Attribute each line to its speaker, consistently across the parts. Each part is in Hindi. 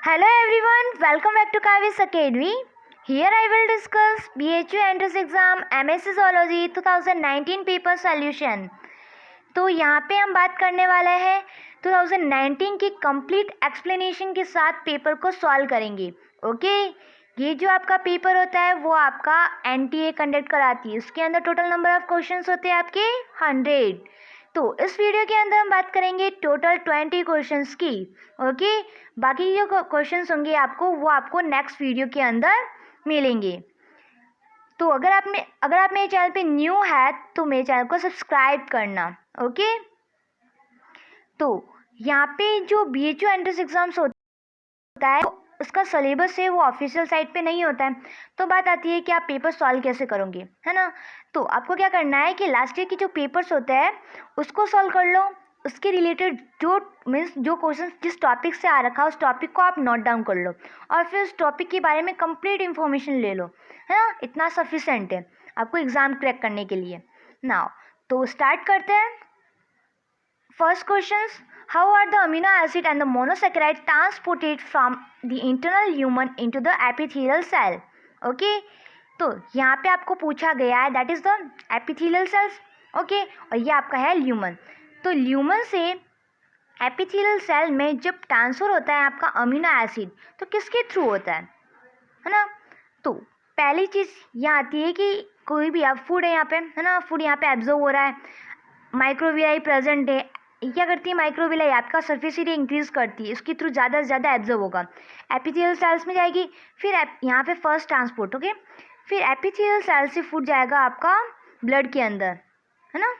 Speaker 1: Hello everyone, welcome back to Kavi's Academy. Here I will discuss BHU Entrance Exam MSc Zoology 2019 paper solution. तो यहाँ पे हम बात करने वाले हैं 2019 की कंप्लीट एक्सप्लेनेशन के साथ पेपर को सॉल्व करेंगे। ओके, ये जो आपका पेपर होता है वो आपका एनटीए कंडक्ट कराती है। उसके अंदर टोटल नंबर ऑफ क्वेश्चंस होते हैं आपके 100। तो इस वीडियो के अंदर हम बात करेंगे टोटल 20 क्वेश्चंस की। ओके, बाकी जो क्वेश्चंस होंगे वो आपको नेक्स्ट वीडियो के अंदर मिलेंगे। तो अगर आप मेरे चैनल पे न्यू है तो मेरे चैनल को सब्सक्राइब करना। ओके, तो यहाँ पे जो BHU एंट्रेंस एग्जाम्स होता है उसका सिलेबस है वो ऑफिशियल साइट पे नहीं होता है। तो बात आती है कि आप पेपर सॉल्व कैसे करोगे, है ना। तो आपको क्या करना है कि लास्ट ईयर की जो पेपर्स होते हैं उसको सॉल्व कर लो। उसके रिलेटेड जो क्वेश्चन जिस टॉपिक से आ रखा है उस टॉपिक को आप नोट डाउन कर लो और फिर उस टॉपिक के बारे में कंप्लीट इन्फॉर्मेशन ले लो, है ना। इतना सफिशेंट है आपको एग्ज़ाम क्रैक करने के लिए। नाउ तो स्टार्ट करते हैं। First question, how are the amino acid and the monosaccharide transported from the internal human into the epithelial cell? Okay, तो यहाँ पे आपको पूछा गया है that is the epithelial cells. Okay, और ये आपका है ल्यूमन। तो ल्यूमन से एपिथेलियल सेल में जब ट्रांसफर होता है आपका अमीनो एसिड तो किसके थ्रू होता है ना। तो पहली चीज़ यहाँ आती है कि कोई भी आप फूड है यहाँ पे, है ना, फूड यहाँ पे एब्जॉर्ब हो रहा है, माइक्रोविलाई प्रेजेंट है। क्या करती है माइक्रोविलाई, आपका सरफेस एरिया इंक्रीज करती है, इसके थ्रू ज़्यादा से ज़्यादा एब्जॉर्ब होगा, एपिथेलियल सेल्स में जाएगी। फिर यहाँ पे फर्स्ट ट्रांसपोर्ट, ओके, फिर एपिथेलियल सेल से फूड जाएगा आपका ब्लड के अंदर, है ना।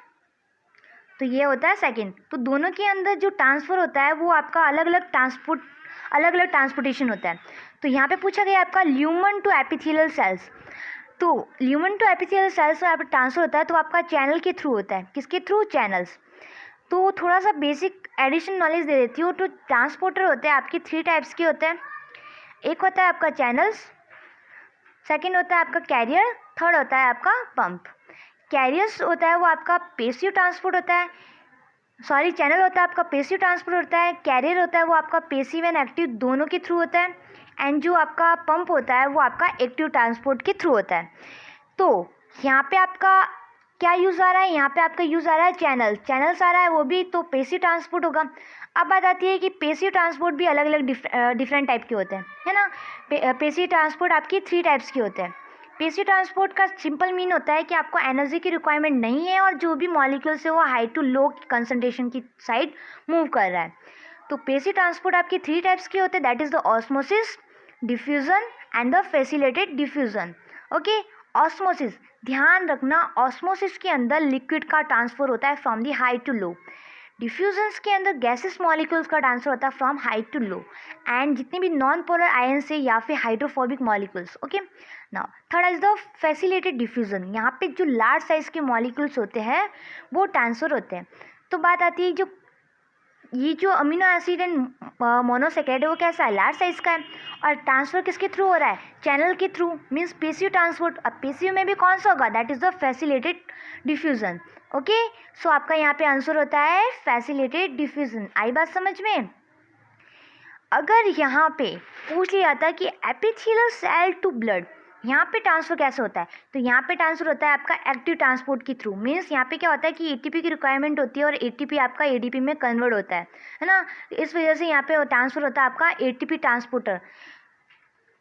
Speaker 1: तो ये होता है सेकंड। तो दोनों के अंदर जो ट्रांसफ़र होता है वो आपका अलग अलग ट्रांसपोर्टेशन होता है। तो यहाँ पे पूछा गया आपका ल्यूमन टू एपिथेलियल सेल्स। तो ल्यूमन टू एपिथेलियल सेल्स यहाँ पे ट्रांसफ़र होता है तो आपका चैनल के थ्रू होता है। किसके थ्रू? चैनल्स। तो थोड़ा सा बेसिक एडिशन नॉलेज दे देती हूँ। तो ट्रांसपोर्टर होते हैं आपके 3 टाइप्स के होते हैं। एक होता है आपका चैनल्स, सेकंड होता है आपका कैरियर, थर्ड होता है आपका पंप। कैरियर्स होता है वो आपका पेसिव ट्रांसपोर्ट होता है, सॉरी चैनल होता है आपका पेसिव ट्रांसपोर्ट होता है। कैरियर होता है वो आपका पेसिव एंड एक्टिव दोनों के थ्रू होता है। एंड जो आपका पंप होता है वो आपका एक्टिव ट्रांसपोर्ट के थ्रू होता है। तो यहाँ पे आपका क्या यूज़ आ रहा है, यहाँ पे आपका यूज़ आ रहा है चैनल्स आ रहा है, वो भी तो पेसिव ट्रांसपोर्ट होगा। अब बात आती है कि पेसिव ट्रांसपोर्ट भी अलग अलग डिफरेंट टाइप के होते हैं, है ना। पेसिव ट्रांसपोर्ट आपकी 3 टाइप्स के होते हैं। पेसिव ट्रांसपोर्ट का सिंपल मीन होता है कि आपको एनर्जी की रिक्वायरमेंट नहीं है और जो भी मॉलिक्यूल्स है वो हाई टू लो कंसंट्रेशन की साइड मूव कर रहा है। तो पेसिव ट्रांसपोर्ट आपकी 3 टाइप्स के होते हैं, that is the osmosis, diffusion and the facilitated diffusion. Okay, osmosis, ध्यान रखना, ऑस्मोसिस के अंदर लिक्विड का ट्रांसफर होता है from the high to low. Diffusions के अंदर गैसेस मॉलिक्यूल्स का ट्रांसफर होता है from high to low and जितने भी नॉन पोलर आयन से या फिर hydrophobic molecules. Okay, now third is the facilitated diffusion. यहाँ पे जो लार्ज साइज के मॉलिक्यूल्स होते हैं वो ट्रांसफर होते हैं। तो बात आती है ये जो अमीनो एसिड एंड मोनोसेकेराइड है वो कैसा है, लार्ज साइज का है और ट्रांसफर किसके थ्रू हो रहा है, चैनल के थ्रू, मीन्स पेसिव ट्रांसपोर्ट। अब पेसिव में भी कौन सा होगा, that is the facilitated diffusion. Okay, so आपका यहाँ पे आंसर होता है फैसिलिटेटेड डिफ्यूजन। आई बात समझ में। अगर यहाँ पे पूछ लिया था कि एपिथेलियल सेल टू ब्लड, यहाँ पे ट्रांसफर कैसे होता है, तो यहाँ पे ट्रांसफर होता है आपका एक्टिव ट्रांसपोर्ट के थ्रू। मीन्स यहाँ पे क्या होता है कि एटीपी की रिक्वायरमेंट होती है और एटीपी आपका एडीपी में कन्वर्ट होता है ना। इस वजह से यहाँ पे ट्रांसफर होता है आपका एटीपी ट्रांसपोर्टर।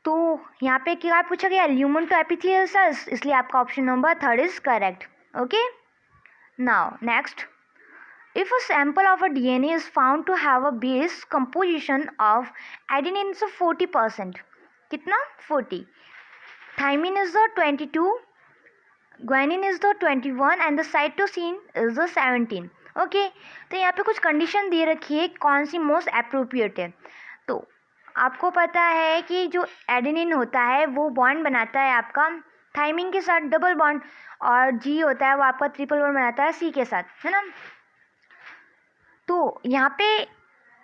Speaker 1: तो यहाँ पे क्या पूछा गया, ल्यूमन टू एपिथेलियल सेल्स, इसलिए आपका option number 3 is correct. Okay, now next, if a sample of a DNA is found to have a base composition of adenine is 40%, कितना 40, thymine is the 22, guanine is the 21 and the cytosine is the 17। Okay, तो यहाँ पे कुछ कंडीशन दे रखी है कौन सी मोस्ट अप्रोप्रिएट है। तो आपको पता है कि जो एडेनिन होता है वो बॉन्ड बनाता है आपका थाइमिन के साथ डबल बॉन्ड, और जी होता है वो आपका ट्रिपल बॉन्ड बनाता है सी के साथ, है ना। तो यहाँ पे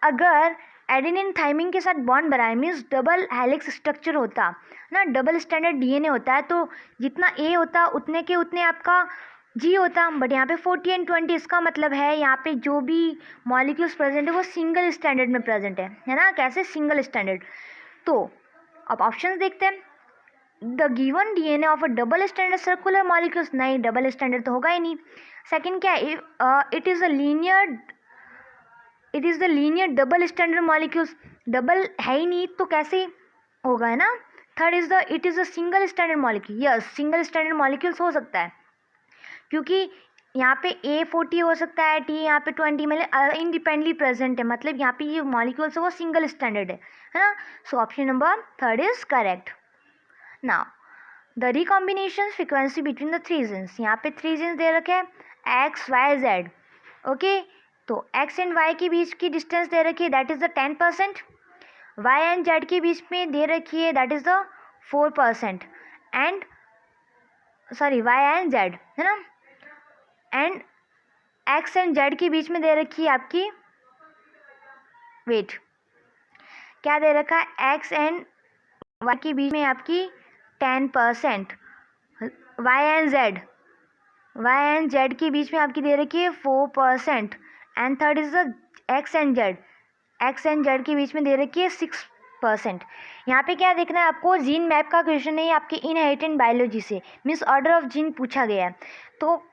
Speaker 1: अगर एडेनिन थाइमिन के साथ बॉन्ड बनाए मीन्स डबल हेलिक्स स्ट्रक्चर होता ना, डबल स्टैंडर्ड डीएनए होता है, तो जितना ए होता उतने के उतने आपका जी होता, बट यहाँ पे 40 एंड 20, इसका मतलब है यहाँ पे जो भी मॉलिक्यूल्स प्रेजेंट है वो सिंगल स्टैंडर्ड में प्रेजेंट है ना। कैसे? Single standard. तो अब ऑप्शंस देखते हैं। The given DNA of a double standard circular molecules, नहीं डबल स्टैंडर्ड तो होगा ही नहीं। सेकंड क्या है? It is the linear double standard molecules, double है ही नहीं तो कैसे होगा, है ना। Third it is a single standard molecule, yes single standard molecules हो सकता है, क्योंकि यहाँ पे A40 हो सकता है, T यहाँ पे 20, मतलब इंडिपेंडेंटली प्रेजेंट है, मतलब यहाँ पे ये मॉलिक्यूल्स है वो सिंगल स्टैंडर्ड है ना। So option number third is correct. Now the recombination frequency between the three genes, यहाँ पे थ्री जीन्स दे रखे हैं एक्स वाई जेड। ओके, तो एक्स एंड वाई के बीच की डिस्टेंस दे रखी है, that is the 10%। Y and Z के बीच में दे रखी है, that is the 4%। And sorry Y and Z, है ना। एंड एक्स एंड जेड के बीच में दे रखी है आपकी, वेट क्या दे रखा है, एक्स एंड वाई के बीच में आपकी 10%। वाई एंड जेड के बीच में आपकी दे रखी है 4%। And third is the x and Z के बीच में दे रखी है 6%। यहाँ पे क्या देखना है आपको, जीन मैप का क्वेश्चन है आपके इनहेरिटेंट बायोलॉजी से, मीन्स ऑर्डर ऑफ जीन पूछा गया है। तो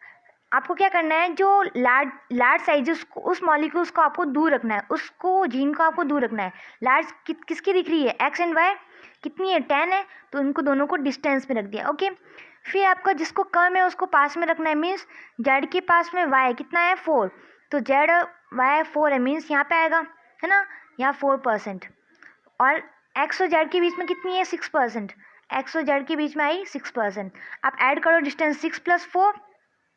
Speaker 1: आपको क्या करना है, जो लार्ज साइजेस को, उस मॉलिक्यूल्स को आपको दूर रखना है, उसको जीन को आपको दूर रखना है। लार्ज किसकी दिख रही है, एक्स एंड वाई कितनी है, 10 है, तो इनको दोनों को डिस्टेंस में रख दिया। ओके, फिर आपका जिसको कम है उसको पास में रखना है, मीन्स जेड के पास में वाई कितना है 4, तो जेड वाई 4 है, मीन्स यहाँ पे आएगा, है ना, यहाँ 4%। और एक्स और जेड के बीच में कितनी है 6%, एक्स और जेड के बीच में आई 6%। आप ऐड करो डिस्टेंस 6 + 4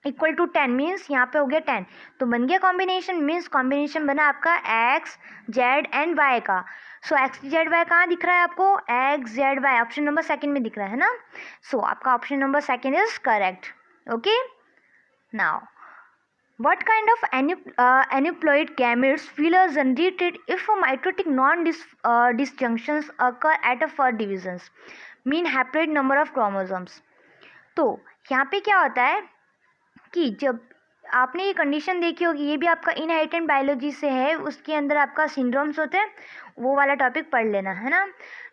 Speaker 1: इक्वल टू 10, मीन्स यहाँ पे हो गया 10, तो बन गया कॉम्बिनेशन, मीन्स कॉम्बिनेशन बना आपका एक्स जेड एंड वाई का। सो एक्स जेड वाई कहाँ दिख रहा है आपको, x Z why option number second में दिख रहा है ना। सो आपका option number second is correct. Okay, now what kind of aneuploid gametes will are generated if a mitotic disjunctions occur at a first divisions mean haploid number of chromosomes। तो यहाँ पे क्या होता है कि जब आपने ये कंडीशन देखी होगी, ये भी आपका इनहेरिटेंट बायोलॉजी से है, उसके अंदर आपका सिंड्रोम्स होते हैं, वो वाला टॉपिक पढ़ लेना, है ना।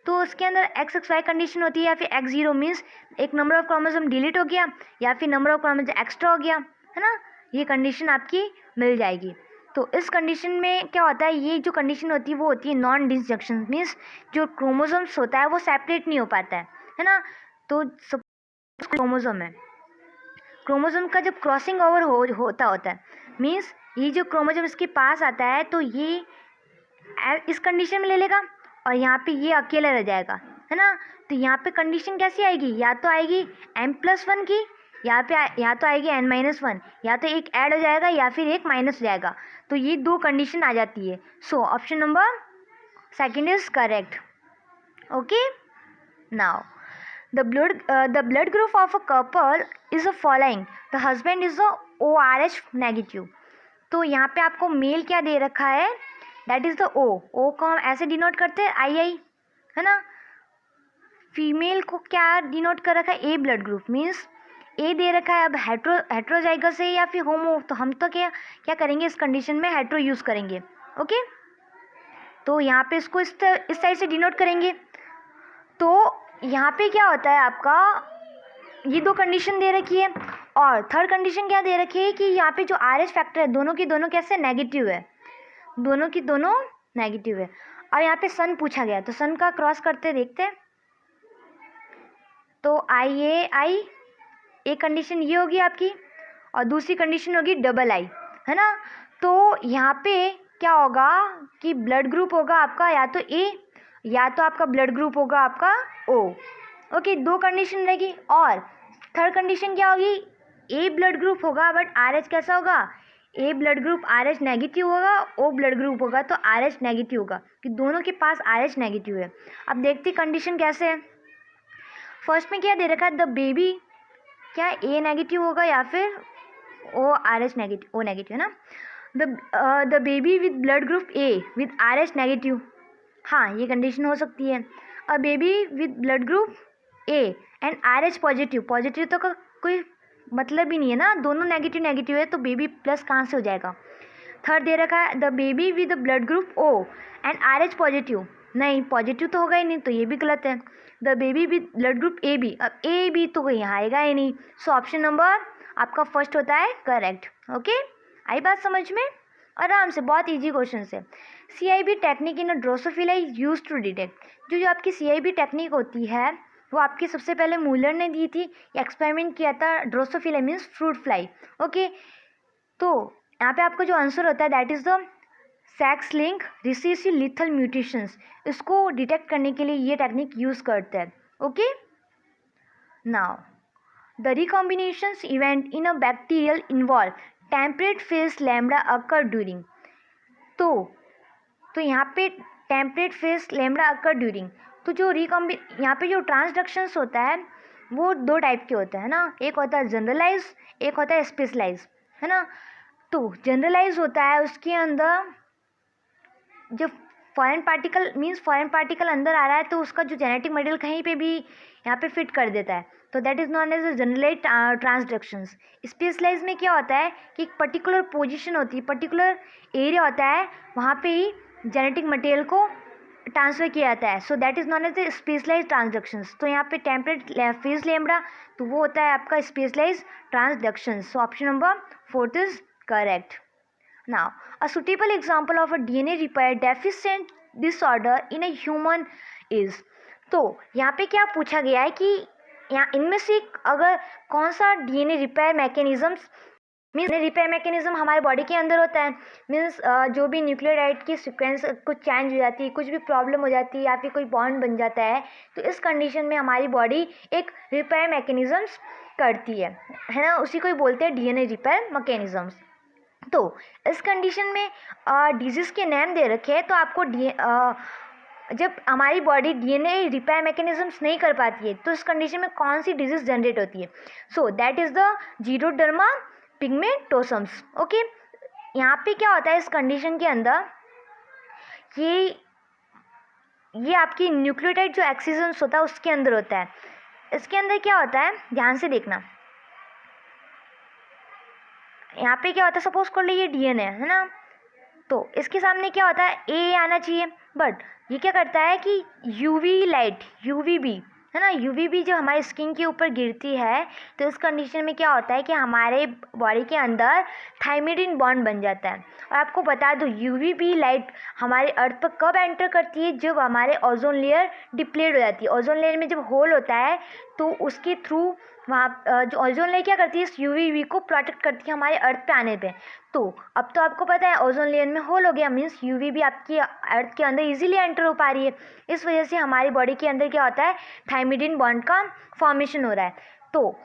Speaker 1: तो उसके अंदर XXY कंडीशन होती है, या फिर X0 मीन्स एक नंबर ऑफ क्रोमोसोम डिलीट हो गया, या फिर नंबर ऑफ क्रोमोसोम एक्स्ट्रा हो गया, है ना, ये कंडीशन आपकी मिल जाएगी। तो इस कंडीशन में क्या होता है, ये जो कंडीशन होती है वो होती है नॉन डिसजंक्शन, मीन्स जो क्रोमोसोम्स होता है वो सेपरेट नहीं हो पाता है ना। तो क्रोमोसोम है, क्रोमोसोम का जब क्रॉसिंग ओवर होता है, मीन्स ये जो क्रोमोसोम इसके पास आता है तो ये इस कंडीशन में ले लेगा और यहाँ पे ये अकेला रह जाएगा, है ना। तो यहाँ पे कंडीशन कैसी आएगी, या तो आएगी m+1 की, या तो आएगी n-1, या तो एक ऐड हो जाएगा या फिर एक माइनस हो जाएगा। तो ये दो कंडीशन आ जाती है। So option number second is correct. Okay, now the blood group of a couple is the following, the husband is the ORH negative। तो यहाँ पे आपको मेल क्या दे रखा है, दैट इज़ द O को हम ऐसे डिनोट करते हैं II, है ना। फीमेल को क्या डिनोट कर रखा है, A blood group, means A दे रखा है। अब हेट्रोजाइगस है या फिर होमो, तो हम तो क्या करेंगे इस कंडीशन में, हेट्रो यूज़ करेंगे। ओके, तो यहाँ पे इसको इस साइड से डिनोट करेंगे। तो यहाँ पे क्या होता है आपका, ये दो कंडीशन दे रखी है, और थर्ड कंडीशन क्या दे रखी है कि यहाँ पे जो RH फैक्टर है दोनों की दोनों कैसे नेगेटिव है, दोनों की दोनों नेगेटिव है। और यहाँ पे सन पूछा गया, तो सन का क्रॉस करते देखते हैं। तो IA एक कंडीशन ये होगी आपकी, और दूसरी कंडीशन होगी II, है ना। तो यहाँ पे क्या होगा कि ब्लड ग्रुप होगा आपका या तो A, या तो आपका ब्लड ग्रुप होगा आपका O। ओके, दो कंडीशन रहेगी। और थर्ड कंडीशन क्या होगी, A ब्लड ग्रुप होगा बट RH कैसा होगा, A blood group RH negative होगा, O ब्लड ग्रुप होगा तो RH नेगेटिव होगा, कि दोनों के पास RH नेगेटिव है। अब देखते कंडीशन कैसे है। फर्स्ट में क्या दे रखा है, द बेबी क्या A नेगेटिव होगा या फिर RH नेगेटिव, O नेगेटिव, है ना। The baby with blood group A with RH negative, हाँ ये कंडीशन हो सकती है। A baby with blood group A and RH positive, तो कोई मतलब ही नहीं है ना, दोनों नेगेटिव नेगेटिव है तो बेबी प्लस कहाँ से हो जाएगा। थर्ड दे रखा है the baby with the blood group O and RH positive, नहीं पॉजिटिव तो होगा ही नहीं, तो ये भी गलत है। The baby with blood group AB, अब AB तो कहीं आएगा ही नहीं, सो ऑप्शन नंबर आपका फर्स्ट होता है करेक्ट। ओके, आई बात समझ में, आराम से, बहुत इजी क्वेश्चन है। CIB technique in drosophila is use to detect, जो आपकी CIB टेक्निक होती है वो आपकी सबसे पहले मूलर ने दी थी, एक्सपेरिमेंट किया था, drosophila means fruit fly. Okay, तो यहाँ पे आपका जो आंसर होता है that is the sex linked recessive lethal mutations, इसको डिटेक्ट करने के लिए ये टेक्निक यूज़ करते हैं। Okay, now the recombinations event in a bacterial involve temperate phage lambda occur during, तो यहाँ पे temperate phage lambda occur during, तो जो यहाँ पे जो ट्रांसडक्शंस होता है वो दो टाइप के होते हैं ना, एक होता है जनरलाइज, एक होता है स्पेशलाइज, है ना। तो जनरलाइज होता है उसके अंदर जब फॉरेन पार्टिकल अंदर आ रहा है तो उसका जो जेनेटिक मटेरियल कहीं पे भी यहाँ पे फिट कर देता है, तो that is known as generalise transductions. Specialise में क्या होता है कि एक पर्टिकुलर पोजीशन होती है, पर्टिकुलर एरिया होता है, वहाँ पे ही जेनेटिक मटेरियल को ट्रांसफ़र किया जाता है, so that is known as specialise transductions. तो यहाँ पे टेम्परेट फेज लैम्बडा, तो वो होता है आपका specialise transductions, so option number fourth is correct. Now, a suitable example of a DNA repair deficient disorder in a human is, तो यहाँ पे क्या पूछा गया है कि यहाँ इनमें से अगर कौन सा DNA repair mechanisms, means repair mechanism हमारे बॉडी के अंदर होता है, मीन्स जो भी न्यूक्लियोटाइड की सीक्वेंस कुछ चेंज हो जाती है, कुछ भी प्रॉब्लम हो जाती है या फिर कोई बॉन्ड बन जाता है, तो इस कंडीशन में हमारी बॉडी एक रिपेयर मैकेनिज्म्स करती है ना, उसी को ही बोलते हैं DNA रिपेयर मैकेनिज्म्स। तो इस कंडीशन में डिजीज़ के नेम दे रखे हैं, तो आपको जब हमारी बॉडी DNA रिपेयर मैकेनिज्म्स नहीं कर पाती है तो इस कंडीशन में कौन सी डिजीज़ जनरेट होती है, so that is the xeroderma pigmentosums. Okay, यहाँ पे क्या होता है इस कंडीशन के अंदर, ये आपकी न्यूक्लियोटाइड जो एक्सिजन्स होता है उसके अंदर होता है। इसके अंदर क्या होता है ध्यान से देखना, यहाँ पे क्या होता है, सपोज कर लीजिए DNA है ना, तो इसके सामने क्या होता है A आना चाहिए, बट ये क्या करता है कि UV लाइट UVB है ना, UVB जो हमारी स्किन के ऊपर गिरती है, तो इस कंडीशन में क्या होता है कि हमारे बॉडी के अंदर थायमिडिन बॉन्ड बन जाता है। और आपको बता दूँ UVB लाइट हमारे अर्थ पर कब एंटर करती है, जब हमारे ओजोन लेयर डिप्लीट हो जाती है। ओजोन लेयर में जब होल होता है तो उसके थ्रू वहाँ जो ओजोन लेयर क्या करती है इस UVB को प्रोटेक्ट करती है हमारे अर्थ पे आने पे। तो अब तो आपको पता है ओजोन लेयर में होल हो गया, मीन्स UVB आपकी अर्थ के अंदर इजीली एंटर हो पा रही है, इस वजह से हमारी बॉडी के अंदर क्या होता है थायमिडिन बॉन्ड का फॉर्मेशन हो रहा है। तो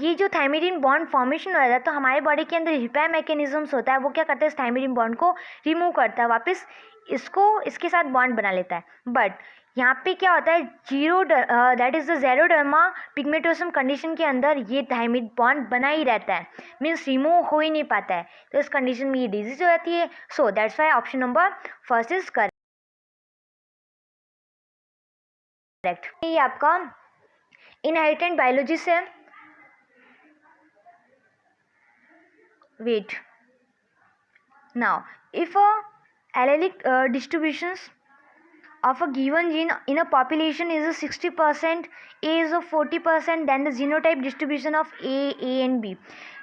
Speaker 1: ये जो थायमिडिन बॉन्ड फॉर्मेशन हो रहा है तो हमारे बॉडी के अंदर रिपेयर मैकेनिज्म्स होता है, वो क्या करता है इस थायमिडिन बॉन्ड को रिमूव करता है, वापस इसको इसके साथ बॉन्ड बना लेता है। बट यहाँ पे क्या होता है दैट इज़ द ज़ेरोडर्मा पिगमेंटोसम कंडीशन के अंदर ये थायमिड बॉन्ड बना ही रहता है, मीन्स रिमूव हो ही नहीं पाता है, तो इस कंडीशन में ये डिजीज हो जाती है। So that's why option number first is correct. ये आपका इनहेरिटेंट बायोलॉजी से, wait, now if a allelic distributions of a given gene in a population is a 60%, A is of 40%, then the genotype distribution of A and B।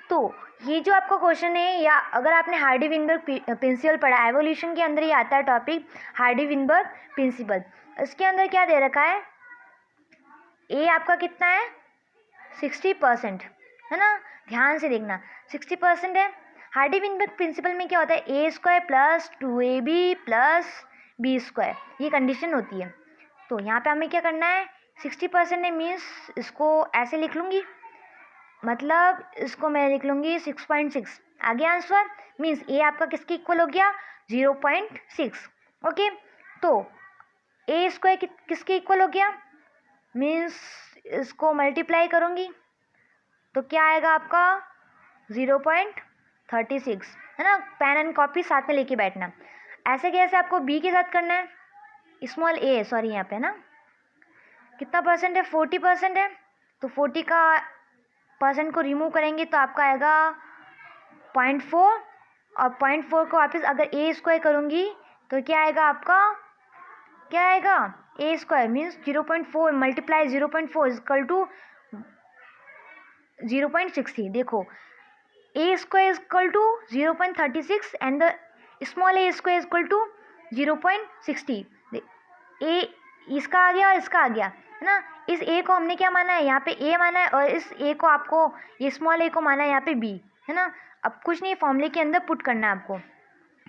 Speaker 1: तो ये जो आपका क्वेश्चन है, या अगर आपने हार्डी विनबर्ग प्रिंसिपल पढ़ा, एवोल्यूशन के अंदर ये आता है टॉपिक हार्डी विनबर्ग प्रिंसिपल, इसके अंदर क्या दे रखा है A आपका कितना है 60% है ना, ध्यान से देखना 60% है। हार्डी विनबर्ग प्रिंसिपल में क्या होता है A² + 2AB + B², ये कंडीशन होती है। तो यहाँ पे हमें क्या करना है 60% है, मीन्स इसको ऐसे लिख लूँगी, मतलब इसको मैं लिख लूँगी 6.6, आगे आंसर मीन्स A आपका किसके इक्वल हो गया 0.6। ओके, तो A² किसके इक्वल हो गया, मीन्स इसको मल्टीप्लाई करूँगी तो क्या आएगा आपका 0.36, है ना। पेन एंड कॉपी साथ में लेके बैठना। ऐसे कैसे आपको B के साथ करना है, स्मॉल a, सॉरी यहाँ पे ना कितना परसेंट है 40% है, तो 40 का परसेंट को रिमूव करेंगे तो आपका आएगा 0.4, और 0.4 को वापस अगर ए स्क्वायर करूँगी तो क्या आएगा आपका, क्या आएगा a square means 0.4 multiply 0.4 equal to 0.60। देखो a square equal to 0.36 and the small a square equal to 0.60। A इसका आ गया और इसका आ गया है ना। इस ए को हमने क्या माना है, यहाँ पे ए माना है, और इस ए को आपको ये स्मॉल ए को माना है यहाँ पे बी, है ना। अब कुछ नहीं, फॉर्मूले के अंदर पुट करना है आपको।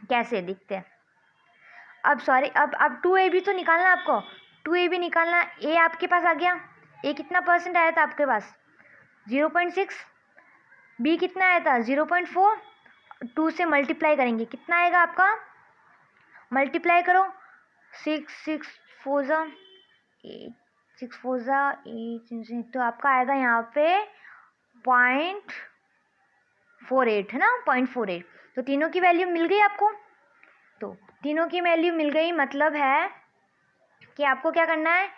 Speaker 1: कैसे दिखते हैं अब, सॉरी अब 2a भी तो निकालना है आपको, 2a भी निकालना। ए आपके पास आ गया, ए कितना परसेंट आया था आपके पास 0.6, बी कितना आया था 0.4, 2 से मल्टीप्लाई करेंगे कितना आएगा आपका, मल्टीप्लाई करो 6 4 ज़ा 8, 6 4 ज़ा 8, तो आपका आएगा यहाँ पे 0.48 है ना, 0.48। तो तीनों की वैल्यू मिल गई आपको, तो तीनों की वैल्यू मिल गई, मतलब है कि आपको क्या करना है,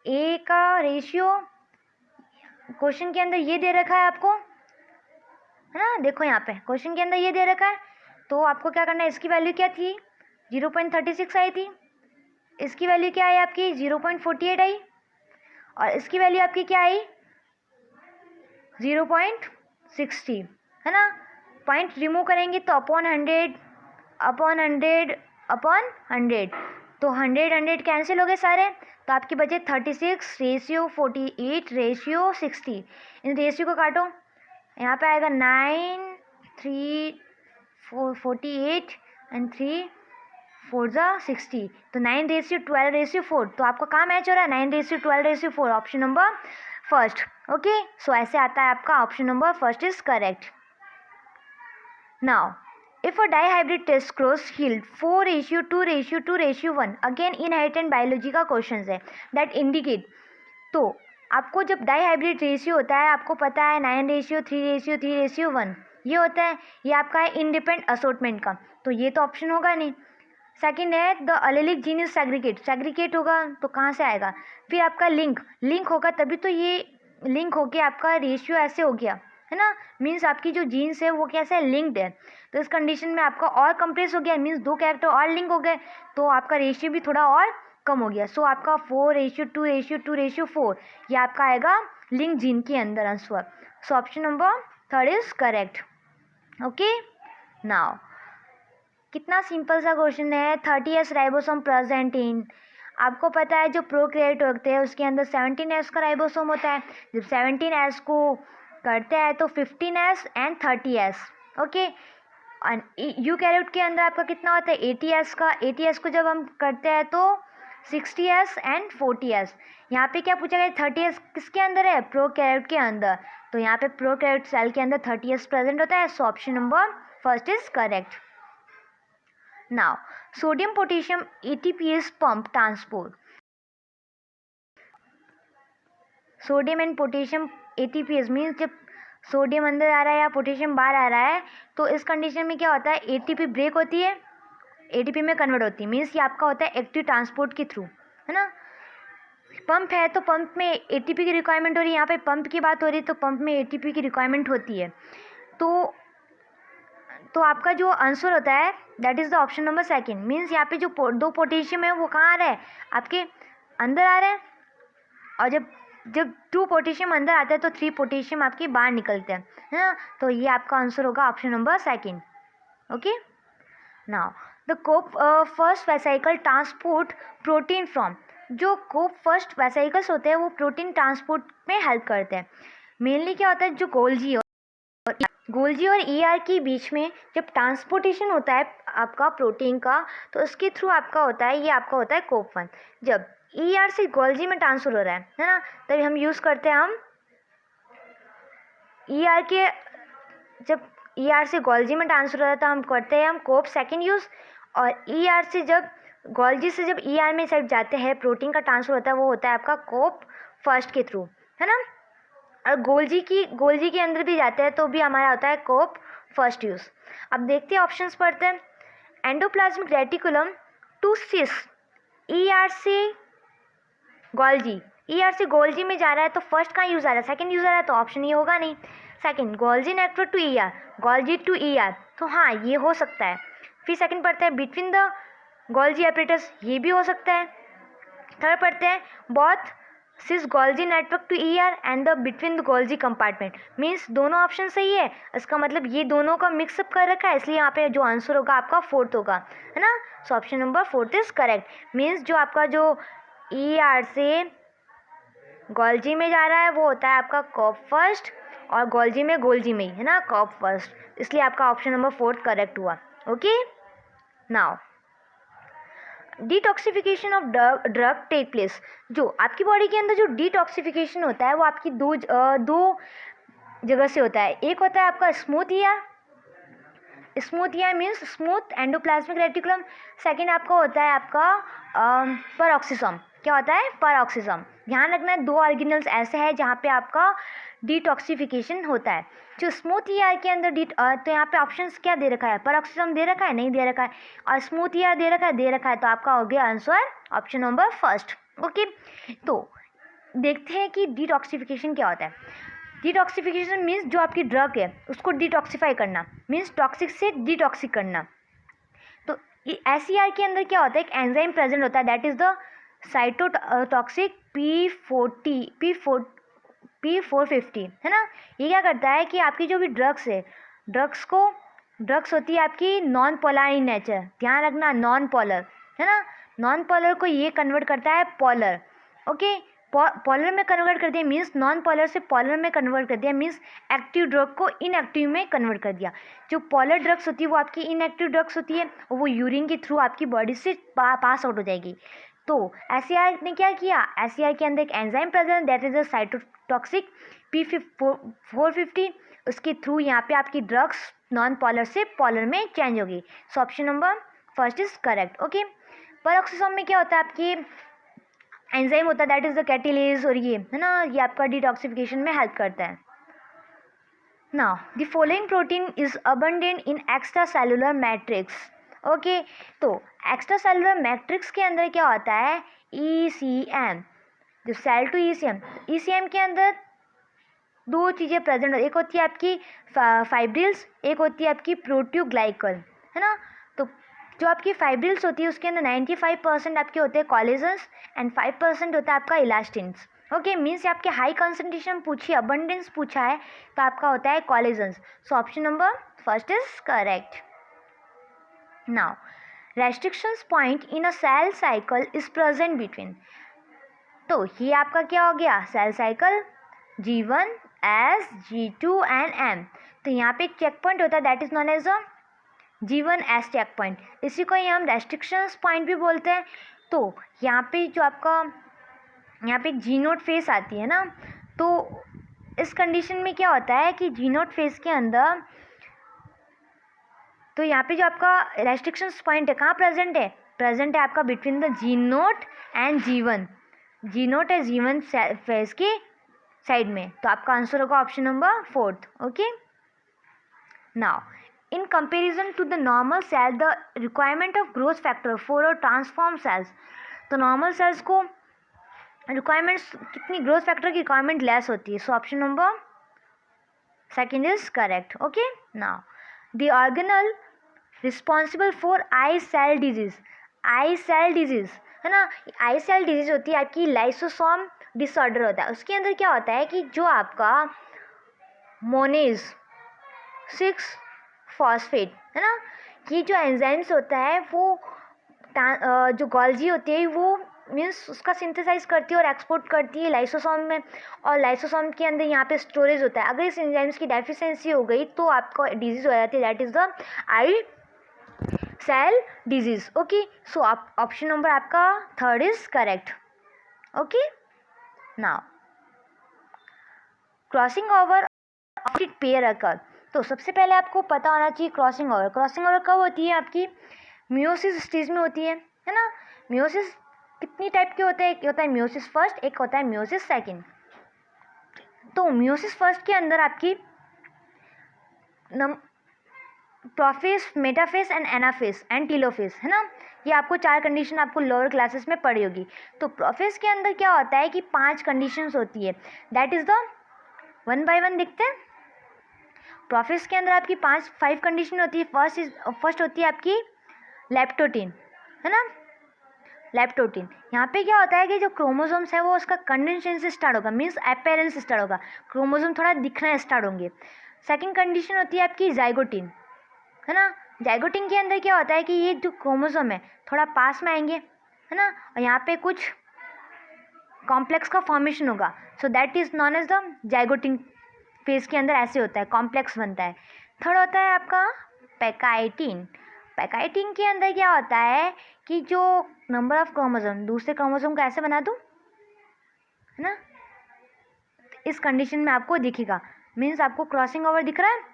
Speaker 1: ए का रेशियो क्वेश्चन के अंदर ये दे रखा है आपको, है ना। देखो यहाँ पे क्वेश्चन के अंदर ये दे रखा है, तो आपको क्या करना है, इसकी वैल्यू क्या थी 0.36 आई थी, इसकी वैल्यू क्या आई आपकी 0.48 आई, और इसकी वैल्यू आपकी क्या आई 0.60, है ना। पॉइंट रिमूव करेंगे तो अपॉन 100 अपॉन 100 अपॉन 100, तो 100 कैंसिल हो गए सारे, तो आपके बचे 36 रेशियो 48 रेशियो 60। इन रेशियो को काटो, यहाँ पे आएगा 9 3 4 48 एंड 3 4 ज़ा 60, तो 9 रेशियो 12 रेशियो 4, तो आपका काम मैच हो रहा है 9 ratio 12 ratio 4, option number first. Okay, so ऐसे आता है आपका, option number first is correct. Now if a dihybrid test cross yield 4:2:2:1, again inheritance biology का क्वेश्चन है दैट इंडिकेट, तो आपको जब डाईहाइब्रिड रेशियो होता है, आपको पता है 9:3:3:1 ये होता है, ये आपका है इंडिपेंडेंट असोर्टमेंट का, तो ये तो ऑप्शन होगा नहीं। सेकंड है द अलेलिक जीन इज सेग्रीगेट होगा, तो कहाँ से आएगा। फिर आपका लिंक होगा, तभी तो ये लिंक होके आपका रेशियो ऐसे हो गया, है ना। मीन्स आपकी जो जीन्स है वो कैसे लिंक्ड है, तो इस कंडीशन में आपका और कंप्रेस हो गया, मीन्स 2 कैरेक्टर और लिंक हो गए, तो आपका रेशियो भी थोड़ा और कम हो गया। सो आपका 4:2:4 ये आपका आएगा लिंक जीन के अंदर answer. So option number third is correct. Okay, now कितना सिंपल सा क्वेश्चन है। 30S राइबोसोम प्रेजेंट इन, आपको पता है जो प्रोकैरियोट होते हैं उसके अंदर 17S का राइबोसोम होता है, जब 17S को करते हैं तो 15S and 30S। Okay, eukaryote के अंदर आपका कितना होता है 80S का, 80S को जब हम करते हैं तो 60S एंड 40S। यहाँ पे क्या पूछा गया 30S किसके अंदर है, प्रोकैरियोट के अंदर, तो यहाँ पे प्रोकैरियोट सेल के अंदर 30S प्रेजेंट होता है। So option number first is correct. Now sodium potassium ATPase pump transport, sodium and potassium ATPase means जब सोडियम अंदर आ रहा है या पोटेशियम बाहर आ रहा है, तो इस कंडीशन में क्या होता है ATP ब्रेक होती है, ATP में कन्वर्ट होती है, मीन्स ये आपका होता है एक्टिव ट्रांसपोर्ट के थ्रू, है ना। पंप है तो पंप में ATP की रिक्वायरमेंट हो रही है, यहाँ पे पंप की बात हो रही है तो पंप में ATP की रिक्वायरमेंट होती है, तो आपका जो आंसर होता है that is the option number second. Means यहाँ पे जो 2 पोटेशियम है वो कहाँ आ रहा है, आपके अंदर आ रहा है, और जब 2 पोटेशियम अंदर आता है तो 3 पोटेशियम आपके बाहर निकलते हैं, है ना। तो ये आपका आंसर होगा option number second. Okay, now the COP first vesicle transport protein from, जो कोप फर्स्ट वेसाइकल्स होते हैं वो प्रोटीन ट्रांसपोर्ट में हेल्प करते हैं। मेनली क्या होता है जो गोल्जी और ER के बीच में जब ट्रांसपोर्टेशन होता है आपका प्रोटीन का, तो उसके थ्रू आपका होता है, ये आपका होता है कोप 1। जब ER से गोल्जी में ट्रांसफर हो रहा है ना, तभी हम यूज़ करते हैं हम ER के, जब ER से गोल्जी में ट्रांसफर हो रहा है तो हम करते हैं हम कोप सेकंड यूज़, और ER से जब गोल्जी से जब ER में साइड जाते हैं प्रोटीन का ट्रांसफर होता है वो होता है आपका कोप फर्स्ट के थ्रू, है ना। और गोल्जी के अंदर भी जाते हैं तो भी हमारा होता है कोप फर्स्ट यूज़। अब देखते हैं ऑप्शंस पढ़ते हैं। Endoplasmic reticulum to cis ER से गोल्जी ER से गोल्जी में जा रहा है तो फर्स्ट कहाँ यूज़ आ रहा है, सेकंड यूज़ आ रहा है, तो ऑप्शन ये होगा नहीं। Second, Golgi network to ER, Golgi to ER, तो हाँ ये हो सकता है। फिर सेकंड पढ़ते हैं बिटवीन द गोल्जी ऑपरेटर्स, ये भी हो सकता है। थर्ड पढ़ते हैं both cis Golgi network to ER and the between the Golgi compartment, means दोनों ऑप्शन सही है। इसका मतलब ये दोनों का मिक्सअप कर रखा है, इसलिए यहाँ पे जो आंसर होगा आपका फोर्थ होगा, है ना। So option number fourth is correct. Means जो आपका जो ER से गोल्जी में जा रहा है वो होता है आपका कॉप फर्स्ट, और गोल्जी में ही, है ना, कॉप फर्स्ट, इसलिए आपका ऑप्शन नंबर फोर्थ करेक्ट हुआ। Okay, now detoxification of drug take place. जो आपकी बॉडी के अंदर जो डिटॉक्सिफिकेशन होता है वो आपकी दो जगह से होता है। एक होता है आपका smooth year means smooth endoplasmic reticulum. Second आपका होता है आपका पेरोक्सिसोम। क्या होता है, पेरोक्सिसोम। ध्यान रखना है, दो ऑर्गेनल्स ऐसे हैं जहाँ पे आपका डिटॉक्सिफिकेशन होता है। जो स्मूथ ईयर के अंदर तो यहाँ पे ऑप्शंस क्या दे रखा है, पेरोक्सिसोम दे रखा है, नहीं दे रखा है, और स्मूथ ईयर दे रखा है, तो आपका हो गया answer option number first. Okay, तो देखते हैं कि डिटॉक्सिफिकेशन क्या होता है। डिटॉक्सिफिकेशन मीन्स जो आपकी ड्रग है उसको डिटॉक्सिफाई करना, मीन्स टॉक्सिक से डिटॉक्सिक करना। तो SER के अंदर क्या होता है, एक एंजाइम प्रेजेंट होता है, that is the cytotoxic P450, है ना। ये क्या करता है कि आपकी जो भी ड्रग्स है, ड्रग्स होती है आपकी नॉन पोलर इन नेचर। ध्यान रखना, नॉन पोलर, है ना। नॉन पोलर को ये कन्वर्ट करता है पोलर। ओके, पोलर में कन्वर्ट कर दिया मीन्स नॉन पोलर से पोलर में कन्वर्ट कर दिया मीन्स एक्टिव ड्रग को इनएक्टिव में कन्वर्ट कर दिया। जो पोलर ड्रग्स होती है वो आपकी इनएक्टिव ड्रग्स होती है, वो यूरिन के थ्रू आपकी बॉडी से पास आउट हो जाएगी। तो SER ने क्या किया, SER के अंदर एक enzyme present, that is a cytotoxic P450, उसके थ्रू यहाँ पे आपकी ड्रग्स नॉन पोलर से पोलर में चेंज होगी। सो option number first is correct. Okay, peroxisome में क्या होता है, आपकी एंजाइम होता है, दैट इज द कैटेलेज, और ये है ना, ये आपका डिटॉक्सिफिकेशन में हेल्प करता है। Now the following protein is abundant in extra cellular matrix. Okay, तो एक्स्ट्रा सेलुलर मैट्रिक्स के अंदर क्या होता है, ECM, जो सेल टू ECM के अंदर दो चीज़ें प्रेजेंट होती है, एक होती है आपकी फाइब्रिल्स, एक होती है आपकी प्रोटियोग्लाइकल, है ना। तो जो आपकी फाइब्रिल्स होती है उसके अंदर 95% आपके होते हैं कॉलेजन्स एंड 5% होता है आपका इलास्टिन्स। ओके, मीन्स आपके हाई कंसंट्रेशन पूछी, अबंडेंस पूछा है, तो आपका होता है collagens. So option number first is correct. Now restrictions point in a cell cycle is present between. तो ये आपका क्या हो गया, cell cycle G1, S, G2 and M। तो यहाँ पे एक चेक पॉइंट होता है, that is known as a G1S check point, इसी को ही हम रेस्ट्रिक्शंस पॉइंट भी बोलते हैं। तो यहाँ पे जो आपका यहाँ पे एक G0 फेस आती है ना, तो इस कंडीशन में क्या होता है कि G0 फेस के अंदर, तो यहाँ पे जो आपका रेस्ट्रिक्शंस पॉइंट है कहाँ प्रेजेंट है आपका between the G0 and G1। G0 है G1 फेस के साइड में, तो आपका आंसर होगा option number fourth. Okay, now in comparison to the normal cell the requirement of growth factor for a transform cells. तो नॉर्मल सेल्स को रिक्वायरमेंट्स कितनी, ग्रोथ फैक्टर की रिक्वायरमेंट लेस होती है। So option number second is correct. Okay, now the organelle responsible for I cell disease, है ना। आई सेल डिजीज होती है आपकी लाइसोसोम डिसऑर्डर होता है। उसके अंदर क्या होता है कि जो आपका मोनेज 6 फॉस्फेट, है ना, ये जो एंजाइम्स होता है वो जो गोल्जी होती है वो मीन्स उसका सिंथेसाइज करती है और एक्सपोर्ट करती है लाइसोसोम में, और लाइसोसोम के अंदर यहाँ पे स्टोरेज होता है। अगर इस एंजाइम्स की डेफिशिएंसी हो गई तो आपको डिजीज हो जाती है, that is the I cell disease. Okay, so option number आपका third is correct. Okay, now crossing over of it pair occur. तो सबसे पहले आपको पता होना चाहिए क्रॉसिंग ओवर कब होती है, आपकी मियोसिस स्टेज में होती है ना। मियोसिस कितनी टाइप के होते हैं, एक होता है मियोसिस फर्स्ट, एक होता है मियोसिस सेकंड। तो मियोसिस फर्स्ट के अंदर आपकी prophase, metaphase and anaphase and telophase, है ना। ये आपको 4 कंडीशन आपको लोअर क्लासेस में पढ़ी होगी। तो प्रोफेस के अंदर क्या होता है कि 5 कंडीशंस होती है, that is the one by one देखते हैं। प्रोफेस के अंदर आपकी 5 कंडीशन होती है। फर्स्ट होती है आपकी लेप्टोटीन, है ना। लेप्टोटीन, यहाँ पे क्या होता है कि जो क्रोमोसोम्स है वो उसका कंडेंसेशन से स्टार्ट होगा, मीन्स अपेरेंस स्टार्ट होगा, क्रोमोसोम थोड़ा दिखना स्टार्ट होंगे। सेकंड कंडीशन होती है आपकी जाइगोटीन, है ना। जाइगोटीन के अंदर क्या होता है कि ये जो क्रोमोसोम है थोड़ा पास में आएंगे, है ना, और यहाँ पे कुछ कॉम्प्लेक्स का फॉर्मेशन होगा, so that is known as the zygotene phase के अंदर ऐसे होता है, कॉम्प्लेक्स बनता है। थर्ड होता है आपका पैकाइटिन। पैकाइटिन के अंदर क्या होता है कि जो नंबर ऑफ क्रोमोसोम, दूसरे क्रोमोसोम को ऐसे बना दूँ, है ना, इस कंडीशन में आपको दिखेगा, मीन्स आपको क्रॉसिंग ओवर दिख रहा है।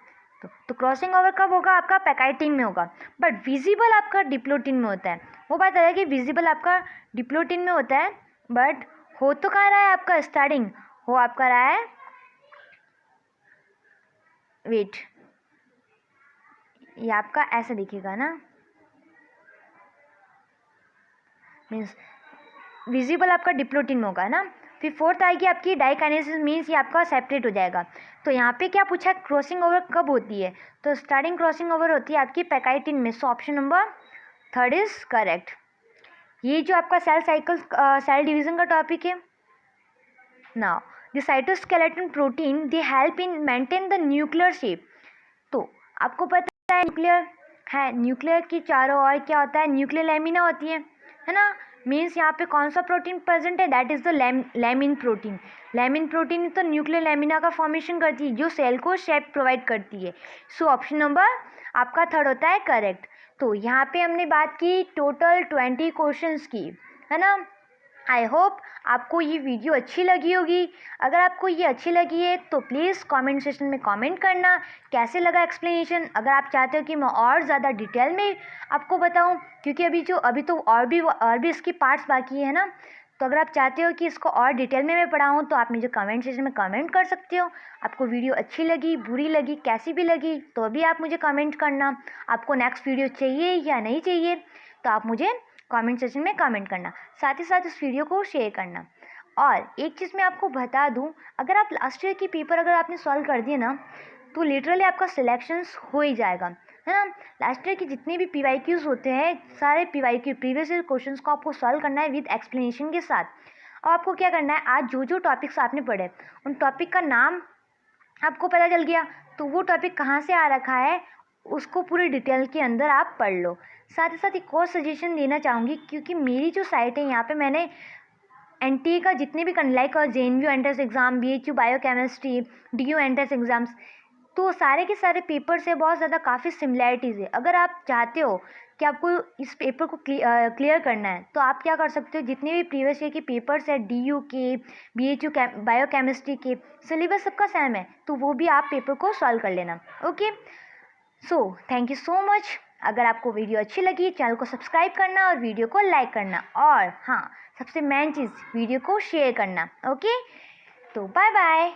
Speaker 1: तो क्रॉसिंग ओवर कब होगा, आपका पैकाइटिन में होगा, बट विजिबल आपका डिप्लोटिन में होता है। वो बात अलग है कि विजिबल आपका डिप्लोटिन में होता है, बट हो तो कहाँ रहा है आपका स्टार्टिंग, हो आपका रहा है, वेट, ये आपका ऐसा दिखेगा ना, मीन्स विजिबल आपका डिप्लोटिन में होगा ना। फिर फोर्थ आएगी आपकी डाइकाइनेसिस, मीन्स ये आपका सेपरेट हो जाएगा। तो यहाँ पे क्या पूछा है, क्रॉसिंग ओवर कब होती है, तो स्टार्टिंग क्रॉसिंग ओवर होती है आपकी पैकाइटिन में, सो option number third is correct. ये जो आपका सेल साइकिल, सेल डिवीजन का टॉपिक है। Now the cytoskeleton protein they help in maintain the nuclear shape. तो आपको पता है न्यूक्लियर है, न्यूक्लियर की चारों ओर क्या होता है, न्यूक्लियर लैमिना होती है ना। मीन्स यहाँ पे कौन सा प्रोटीन प्रेजेंट है, that is the lamin protein. Lamin protein तो न्यूक्लियर लैमिना का फॉर्मेशन करती है, जो सेल को शेप प्रोवाइड करती है। सो ऑप्शन नंबर आपका थर्ड होता है करेक्ट। तो यहाँ पे हमने बात की टोटल 20 क्वेश्चंस की, है ना। आई होप आपको ये वीडियो अच्छी लगी होगी। अगर आपको ये अच्छी लगी है तो प्लीज़ कमेंट सेक्शन में कमेंट करना कैसे लगा एक्सप्लेनेशन। अगर आप चाहते हो कि मैं और ज़्यादा डिटेल में आपको बताऊं, क्योंकि अभी तो और भी इसकी पार्ट्स बाकी है ना, तो अगर आप चाहते हो कि इसको और डिटेल में मैं पढ़ाऊँ तो आप मुझे कमेंट सेक्शन में कमेंट कर सकते हो। आपको वीडियो अच्छी लगी, बुरी लगी, कैसी भी लगी तो भी आप मुझे कमेंट करना। आपको नेक्स्ट वीडियो चाहिए या नहीं चाहिए तो आप मुझे कमेंट सेक्शन में कमेंट करना। साथ ही साथ इस वीडियो को शेयर करना। और एक चीज़ मैं आपको बता दूं, अगर आप लास्ट ईयर की पेपर अगर आपने सॉल्व कर दिए ना तो लिटरली आपका सिलेक्शंस हो ही जाएगा, है ना। लास्ट ईयर की जितने भी PYQs होते हैं, सारे PYQ प्रीवियस ईयर क्वेश्चंस को आपको सॉल्व करना है विद एक्सप्लेनेशन के साथ। और आपको क्या करना है, आज जो जो टॉपिक्स आपने पढ़े उन टॉपिक का नाम आपको पता चल गया, तो वो टॉपिक कहाँ से आ रखा है उसको पूरी डिटेल के अंदर आप पढ़ लो। साथ ही साथ एक और सजेशन देना चाहूँगी, क्योंकि मेरी जो साइट है यहाँ पे मैंने NTA का जितने भी like JNV entrance exam, BHU biochemistry, DU entrance exams, तो सारे के सारे पेपर से बहुत ज़्यादा काफ़ी सिमिलैरिटीज़ है। अगर आप चाहते हो कि आपको इस पेपर को क्लियर करना है तो आप क्या कर सकते हो, जितने भी प्रीवियस ईयर के पेपर्स है DU के, BHU बायोकेमिस्ट्री के, सिलेबस सबका सेम है, तो वो भी आप पेपर को सॉल्व कर लेना। Okay, so thank you so much. अगर आपको वीडियो अच्छी लगी चैनल को सब्सक्राइब करना और वीडियो को लाइक करना, और हाँ, सबसे मेन चीज़ वीडियो को शेयर करना। ओके, तो बाय बाय।